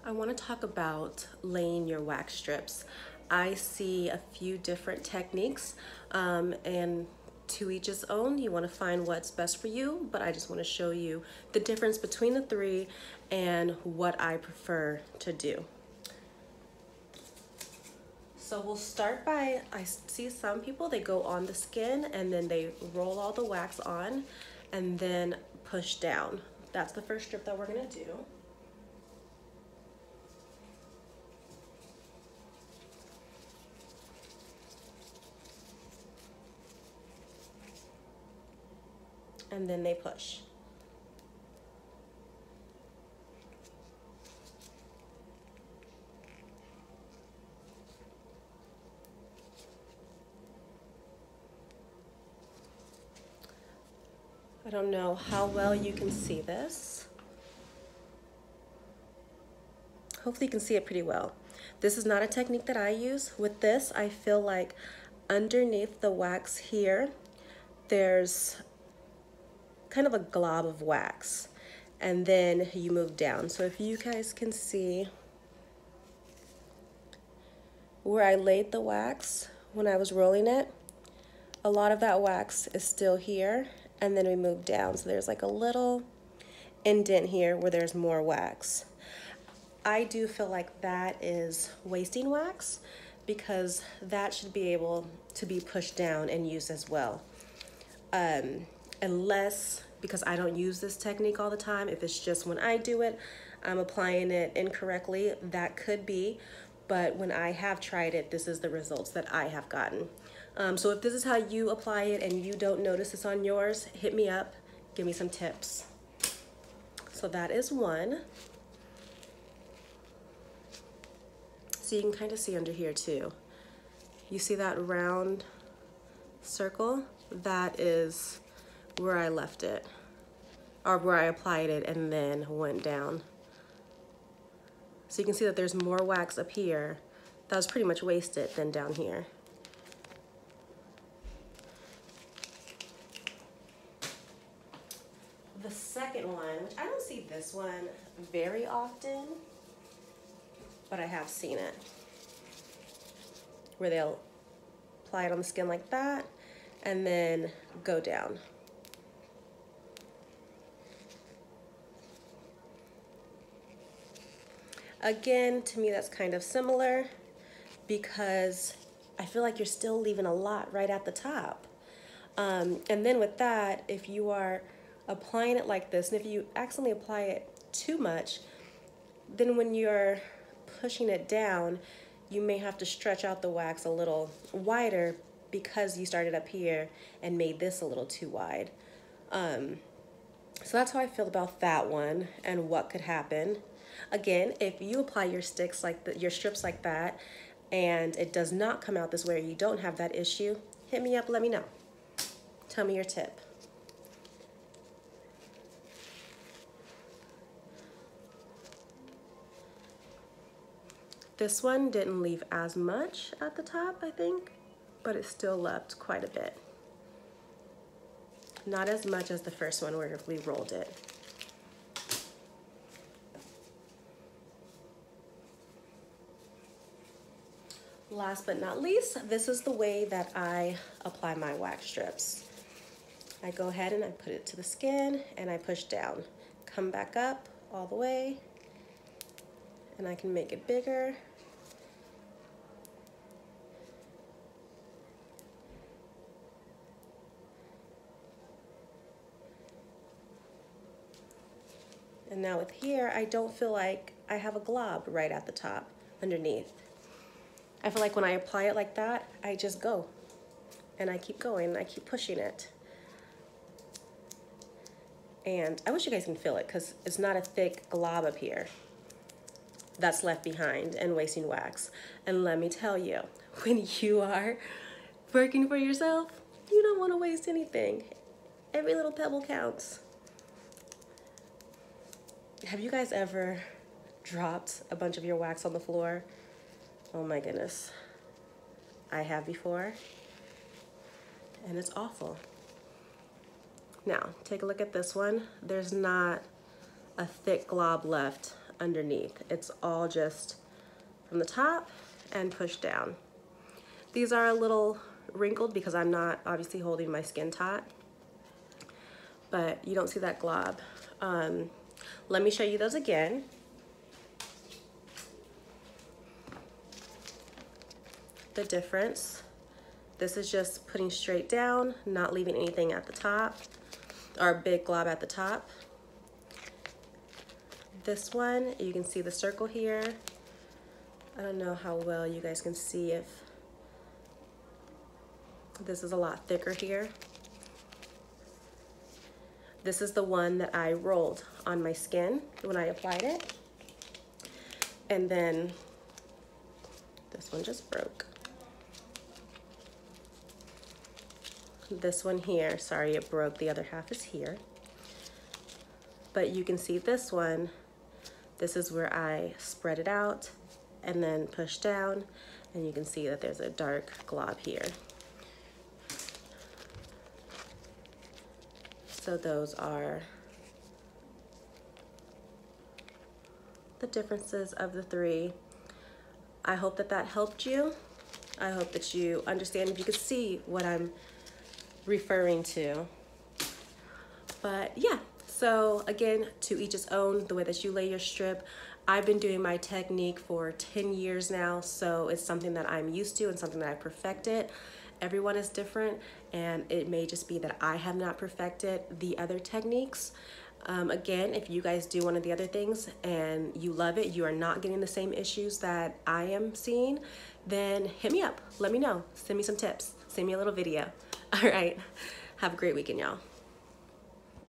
I want to talk about laying your wax strips. I see a few different techniques, and to each his own. You want to find what's best for you, but I just want to show you the difference between the three and what I prefer to do. So we'll start by, I see some people, they go on the skin and then they roll all the wax on and then push down. That's the first strip that we're gonna do. And then they push. I don't know how well you can see this. Hopefully you can see it pretty well. This is not a technique that I use. With this, I feel like underneath the wax here, there's kind of a glob of wax, and then you move down. So if you guys can see where I laid the wax when I was rolling it, a lot of that wax is still here, and then we move down. So there's like a little indent here where there's more wax. I do feel like that is wasting wax because that should be able to be pushed down and used as well. Unless, because I don't use this technique all the time, if it's just when I do it, I'm applying it incorrectly, that could be, but when I have tried it, this is the results that I have gotten. So if this is how you apply it and you don't notice this on yours, hit me up, give me some tips. So that is one. So you can kind of see under here too. You see that round circle? That is where I left it, or where I applied it and then went down. So you can see that there's more wax up here that was pretty much wasted than down here. The second one, which I don't see this one very often, but I have seen it, where they'll apply it on the skin like that and then go down. Again, to me that's kind of similar because I feel like you're still leaving a lot right at the top. And then with that, if you are applying it like this, and if you accidentally apply it too much, then when you're pushing it down, you may have to stretch out the wax a little wider because you started up here and made this a little too wide. So that's how I feel about that one and what could happen. Again, if you apply your sticks like your strips like that and it does not come out this way, or you don't have that issue, hit me up, let me know. Tell me your tip. This one didn't leave as much at the top, I think, but it still left quite a bit. Not as much as the first one where we rolled it. Last but not least, this is the way that I apply my wax strips. I go ahead and I put it to the skin and I push down. Come back up all the way, and I can make it bigger. And now with here, I don't feel like I have a glob right at the top underneath. I feel like when I apply it like that, I just go and I keep going and I keep pushing it. And I wish you guys can feel it because it's not a thick glob up here that's left behind and wasting wax. And let me tell you, when you are working for yourself, you don't want to waste anything. Every little pebble counts. Have you guys ever dropped a bunch of your wax on the floor? Oh my goodness. I have before, and it's awful. Now, take a look at this one. There's not a thick glob left underneath. It's all just from the top and push down. These are a little wrinkled because I'm not obviously holding my skin taut, but you don't see that glob. Let me show you those again. The difference. This is just putting straight down, not leaving anything at the top, or a big glob at the top. This one, you can see the circle here. I don't know how well you guys can see if this is a lot thicker here. This is the one that I rolled on my skin when I applied it. And then this one just broke. This one here, sorry it broke, the other half is here. But you can see this one, this is where I spread it out and then push down, and you can see that there's a dark glob here. So those are the differences of the three. I hope that that helped you. I hope that you understand, if you could see what I'm referring to. But yeah, so again, to each its own, the way that you lay your strip. I've been doing my technique for 10 years now, so it's something that I'm used to and something that I perfected. Everyone is different, and it may just be that I have not perfected the other techniques. Again, if you guys do one of the other things and you love it, you are not getting the same issues that I am seeing, then hit me up. Let me know. Send me some tips. Send me a little video. All right. Have a great weekend, y'all.